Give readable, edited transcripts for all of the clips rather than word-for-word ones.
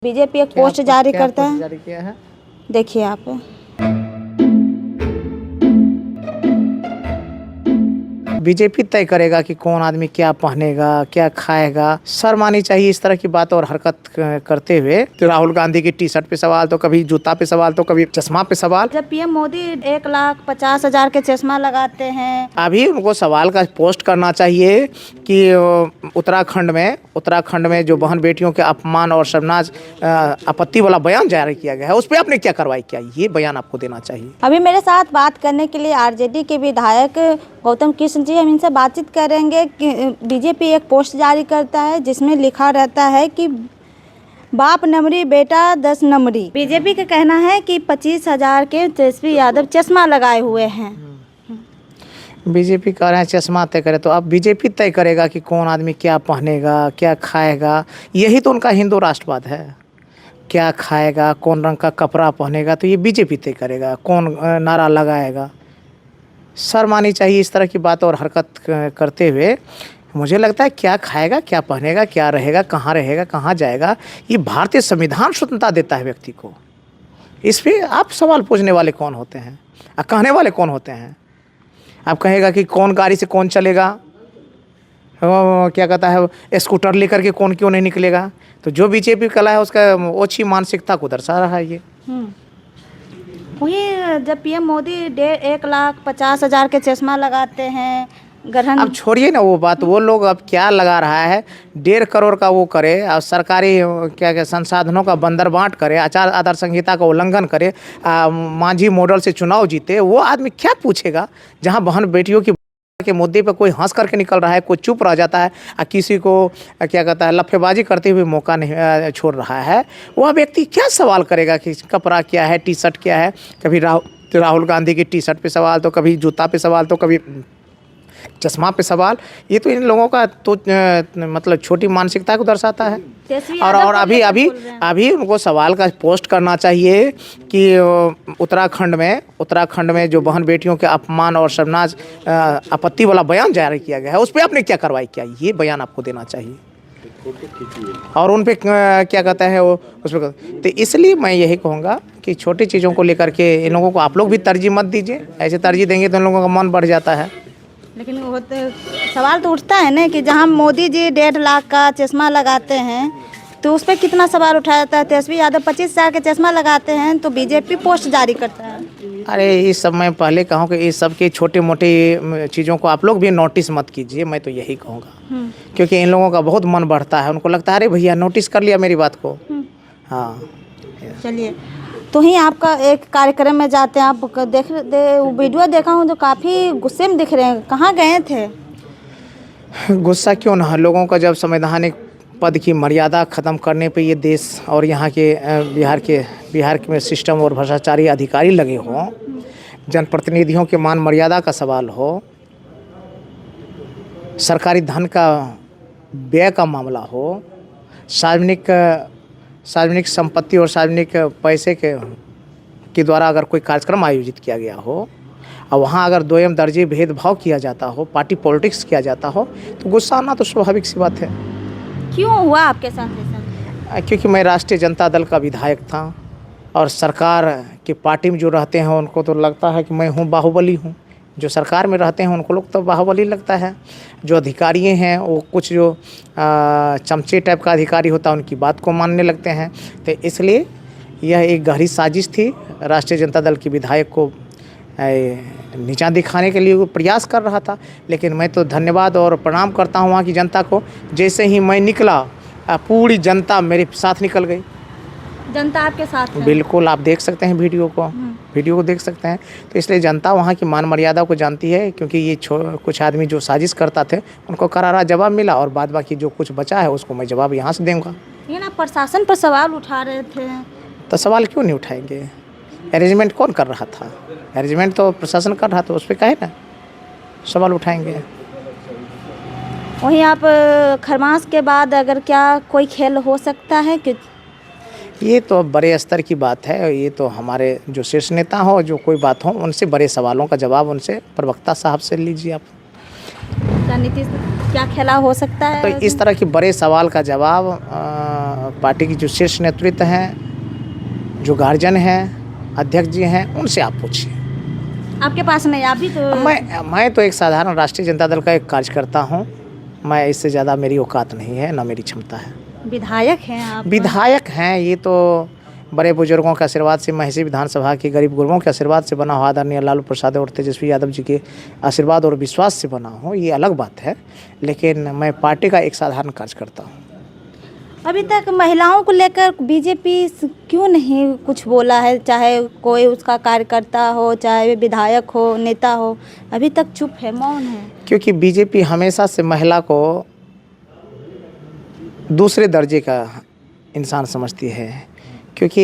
BJP एक post जारी करता है। जारी किया है? देखिए आप। बीजेपी तय करेगा कि कौन आदमी क्या पहनेगा, क्या खाएगा। शर्म आनी चाहिए इस तरह की बात और हरकत करते हुए। तो राहुल गांधी की टी शर्ट पे सवाल, तो कभी जूता पे सवाल, तो कभी चश्मा पे सवाल। जब पीएम मोदी 1,50,000 के चश्मा लगाते हैं, अभी उनको सवाल का पोस्ट करना चाहिए कि उत्तराखंड में जो बहन बेटियों के अपमान और शर्मनाक आपत्ति वाला बयान जारी किया गया है, उस पर आपने क्या कार्रवाई किया, ये बयान आपको देना चाहिए। अभी मेरे साथ बात करने के लिए आरजेडी के विधायक गौतम कृष्ण जी, हम इनसे बातचीत करेंगे कि बीजेपी एक पोस्ट जारी करता है जिसमें लिखा रहता है कि बाप नमरी बेटा 10 नंबरी। बीजेपी का कहना है कि 25,000 के तेजस्वी यादव चश्मा लगाए हुए हैं। बीजेपी कह रहे हैं चश्मा तय करे, तो अब बीजेपी तय करेगा कि कौन आदमी क्या पहनेगा, क्या खाएगा। यही तो उनका हिंदू राष्ट्रवाद है। क्या खाएगा, कौन रंग का कपड़ा पहनेगा, तो ये बीजेपी तय करेगा। कौन नारा लगाएगा। शर्म आनी चाहिए इस तरह की बात और हरकत करते हुए। मुझे लगता है क्या खाएगा, क्या पहनेगा, क्या रहेगा, कहाँ जाएगा, ये भारतीय संविधान स्वतंत्रता देता है व्यक्ति को। इस पर आप सवाल पूछने वाले कौन होते हैं और कहने वाले कौन होते हैं। आप कहेगा कि कौन गाड़ी से कौन चलेगा, क्या कहता है स्कूटर लेकर के कौन क्यों नहीं निकलेगा। तो जो बीजेपी कला है उसका ओछी मानसिकता को दर्शा रहा है ये। वही जब पीएम मोदी 1,50,000 के चश्मा लगाते हैं, ग्रहण। अब छोड़िए ना वो बात, वो लोग अब क्या लगा रहा है। 1.5 करोड़ का वो करे और सरकारी क्या संसाधनों का बंदर बांट करे, आचार आदर्श संहिता का उल्लंघन करे, मांझी मॉडल से चुनाव जीते। वो आदमी क्या पूछेगा जहां बहन बेटियों की के मुद्दे पर कोई हंस करके निकल रहा है, कोई चुप रह जाता है और किसी को क्या कहता है लफेबाजी करते हुए मौका नहीं छोड़ रहा है। वह व्यक्ति क्या सवाल करेगा कि कपड़ा क्या है, टी शर्ट क्या है। कभी राहुल गांधी की टी शर्ट पे सवाल, तो कभी जूता पे सवाल, तो कभी चश्मा पे सवाल। ये तो इन लोगों का तो मतलब छोटी मानसिकता को दर्शाता है। और अभी उनको सवाल का पोस्ट करना चाहिए कि उत्तराखंड में जो बहन बेटियों के अपमान और शर्मनाक आपत्ति वाला बयान जारी किया गया है, उस पर आपने क्या कार्रवाई किया, ये बयान आपको देना चाहिए। और उन पे क्या कहता है वो उस पर। तो इसलिए मैं यही कहूँगा कि छोटी चीज़ों को लेकर के इन लोगों को आप लोग भी तरजीह मत दीजिए। ऐसे तरजीह देंगे तो इन लोगों का मन बढ़ जाता है। लेकिन वो तो सवाल तो उठता है ना कि जहां मोदी जी 1.5 लाख का चश्मा लगाते हैं तो उस पर कितना सवाल उठाया जाता है। तेजस्वी यादव 25,000 के चश्मा लगाते हैं तो बीजेपी पोस्ट जारी करता है। अरे इस सब मैं पहले कहूँ कि इस सब की छोटी मोटी चीज़ों को आप लोग भी नोटिस मत कीजिए, मैं तो यही कहूँगा। क्योंकि इन लोगों का बहुत मन बढ़ता है, उनको लगता है अरे भैया नोटिस कर लिया मेरी बात को। हाँ चलिए, तो ही आपका एक कार्यक्रम में जाते हैं, आप वीडियो देखा हूँ तो काफ़ी गुस्से में दिख रहे हैं, कहाँ गए थे? गुस्सा क्यों ना, लोगों का जब संवैधानिक पद की मर्यादा ख़त्म करने पे ये देश और यहाँ के बिहार में सिस्टम और भ्रष्टाचारी अधिकारी लगे हों, जनप्रतिनिधियों के मान मर्यादा का सवाल हो, सरकारी धन का व्यय का मामला हो, सार्वजनिक संपत्ति और सार्वजनिक पैसे के द्वारा अगर कोई कार्यक्रम आयोजित किया गया हो और वहाँ अगर दोयम दर्जे भेदभाव किया जाता हो, पार्टी पॉलिटिक्स किया जाता हो, तो गुस्सा आना तो स्वाभाविक सी बात है। क्यों हुआ आपके साथ ऐसा? क्योंकि मैं राष्ट्रीय जनता दल का विधायक था और सरकार की पार्टी में जो रहते हैं उनको तो लगता है कि मैं हूँ बाहुबली हूँ। जो सरकार में रहते हैं उनको लोग तो बाहुबली लगता है। जो अधिकारी हैं वो कुछ जो चमचे टाइप का अधिकारी होता है उनकी बात को मानने लगते हैं। तो इसलिए यह एक गहरी साजिश थी। राष्ट्रीय जनता दल के विधायक को नीचा दिखाने के लिए वो प्रयास कर रहा था। लेकिन मैं तो धन्यवाद और प्रणाम करता हूँ वहाँ की जनता को। जैसे ही मैं निकला पूरी जनता मेरे साथ निकल गई। जनता आपके साथ है? बिल्कुल, आप देख सकते हैं वीडियो को देख सकते हैं। तो इसलिए जनता वहाँ की मान मर्यादा को जानती है। क्योंकि ये कुछ आदमी जो साजिश करता थे उनको करारा जवाब मिला और बाद बाकी जो कुछ बचा है उसको मैं जवाब यहाँ से दूँगा। लेकिन आप प्रशासन पर सवाल उठा रहे थे, तो सवाल क्यों नहीं उठाएंगे? अरेंजमेंट कौन कर रहा था? अरेंजमेंट तो प्रशासन कर रहा था, उस पर कहे ना सवाल उठाएंगे। वहीं आप खरमास के बाद अगर क्या कोई खेल हो सकता है कि? ये तो बड़े स्तर की बात है। ये तो हमारे जो शीर्ष नेता हो, जो कोई बात हो, उनसे बड़े सवालों का जवाब उनसे प्रवक्ता साहब से लीजिए आप। नीतीश क्या खेला हो सकता है? तो इस तरह के बड़े सवाल का जवाब पार्टी की जो शीर्ष नेतृत्व हैं, जो गार्जियन हैं, अध्यक्ष जी हैं, उनसे आप पूछिए। आपके पास नहीं, आप भी तो मैं तो एक साधारण राष्ट्रीय जनता दल का एक कार्यकर्ता हूँ। मैं इससे ज़्यादा मेरी औकात नहीं है, ना मेरी क्षमता है। विधायक हैं आप। विधायक हैं, ये तो बड़े बुजुर्गों के आशीर्वाद से, महिषी विधानसभा के गरीब गुरबों के आशीर्वाद से बना हुआ, आदरणीय लालू प्रसाद और तेजस्वी यादव जी के आशीर्वाद और विश्वास से बना हूँ, ये अलग बात है। लेकिन मैं पार्टी का एक साधारण कार्यकर्ता हूँ। अभी तक महिलाओं को लेकर बीजेपी क्यों नहीं कुछ बोला है? चाहे कोई उसका कार्यकर्ता हो, चाहे विधायक हो, नेता हो, अभी तक चुप है, मौन है। क्योंकि बीजेपी हमेशा से महिला को दूसरे दर्जे का इंसान समझती है, क्योंकि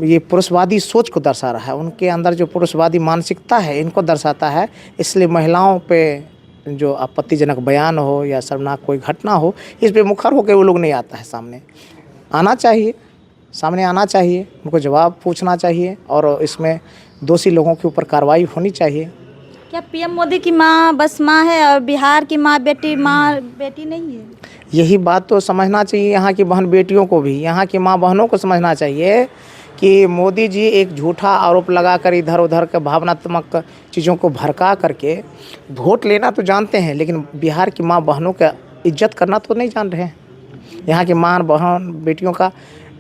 ये पुरुषवादी सोच को दर्शा रहा है। उनके अंदर जो पुरुषवादी मानसिकता है, इनको दर्शाता है। इसलिए महिलाओं पे जो आपत्तिजनक बयान हो या शर्मनाक कोई घटना हो, इस पे मुखर होकर वो लोग नहीं आता है सामने। आना चाहिए, सामने आना चाहिए, उनको जवाब पूछना चाहिए और इसमें दोषी लोगों के ऊपर कार्रवाई होनी चाहिए। क्या पीएम मोदी की माँ बस माँ है और बिहार की माँ बेटी नहीं है? यही बात तो समझना चाहिए यहाँ की बहन बेटियों को भी, यहाँ की माँ बहनों को समझना चाहिए कि मोदी जी एक झूठा आरोप लगाकर इधर उधर के भावनात्मक चीज़ों को भड़का करके वोट लेना तो जानते हैं, लेकिन बिहार की माँ बहनों का इज्जत करना तो नहीं जान रहे हैं। यहाँ की माँ बहन बेटियों का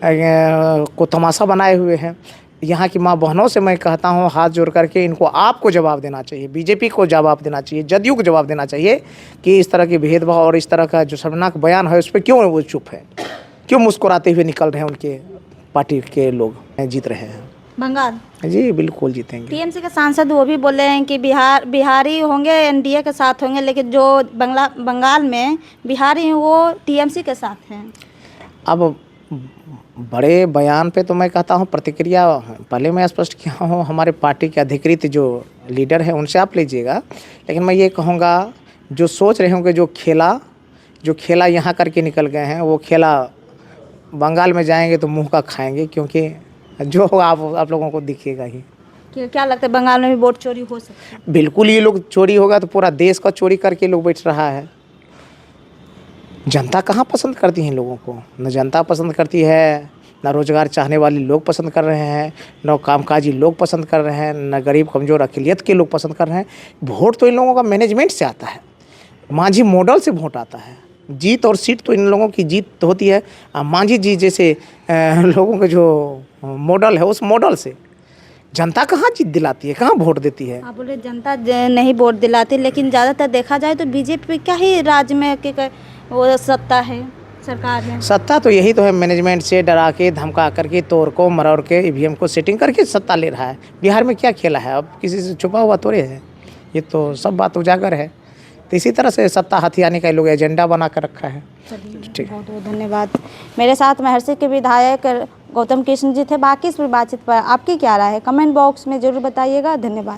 को तमाशा बनाए हुए हैं। यहाँ की माँ बहनों से मैं कहता हूँ हाथ जोड़ करके, इनको आपको जवाब देना चाहिए, बीजेपी को जवाब देना चाहिए, जदयू को जवाब देना चाहिए कि इस तरह के भेदभाव और इस तरह का जो शर्मनाक बयान है उस पर क्यों वो चुप है, क्यों मुस्कुराते हुए निकल रहे हैं। उनके पार्टी के लोग जीत रहे हैं बंगाल जी, बिल्कुल जीतेंगे। टीएमसी के सांसद वो भी बोले हैं कि बिहारी होंगे एनडीए के साथ होंगे, लेकिन जो बंगाल में बिहारी हैं वो टीएमसी के साथ हैं। अब बड़े बयान पे तो मैं कहता हूँ प्रतिक्रिया पहले मैं स्पष्ट किया हूँ, हमारे पार्टी के अधिकृत जो लीडर है उनसे आप लीजिएगा। लेकिन मैं ये कहूँगा, जो सोच रहे होंगे जो खेला यहाँ करके निकल गए हैं, वो खेला बंगाल में जाएंगे तो मुंह का खाएंगे, क्योंकि जो आप लोगों को दिखेगा ही। क्या लगता है बंगाल में भी वोट चोरी हो सकती है? बिल्कुल, ये लोग चोरी होगा तो पूरा देश का चोरी करके लोग बैठ रहा है। जनता कहाँ पसंद करती है इन लोगों को? न जनता पसंद करती है, न रोजगार चाहने वाले लोग पसंद कर रहे हैं, न कामकाजी लोग पसंद कर रहे हैं, न गरीब कमज़ोर अक़लियत के लोग पसंद कर रहे हैं। वोट तो इन लोगों का मैनेजमेंट से आता है, मांझी मॉडल से वोट आता है। जीत और सीट तो इन लोगों की जीत होती है मांझी जी जैसे लोगों का जो मॉडल है उस मॉडल से। जनता कहाँ जीत दिलाती है, कहाँ वोट देती है? आप बोले जनता नहीं वोट दिलाती, लेकिन ज़्यादातर देखा जाए तो बीजेपी का ही राज्य में वो सत्ता है, सरकार है। सत्ता तो यही तो है, मैनेजमेंट से डरा के धमका करके तोड़ को मरोड़ के ईवीएम को सेटिंग करके सत्ता ले रहा है। बिहार में क्या खेला है? अब किसी से छुपा हुआ थोड़े है, ये तो सब बात उजागर है। तो इसी तरह से सत्ता हथियाने का लोग एजेंडा बना कर रखा है। ठीक, बहुत बहुत धन्यवाद। मेरे साथ महर्षि के विधायक गौतम कृष्ण जी थे। बाकी इस पर बातचीत पर आपकी क्या राय है, कमेंट बॉक्स में ज़रूर बताइएगा। धन्यवाद।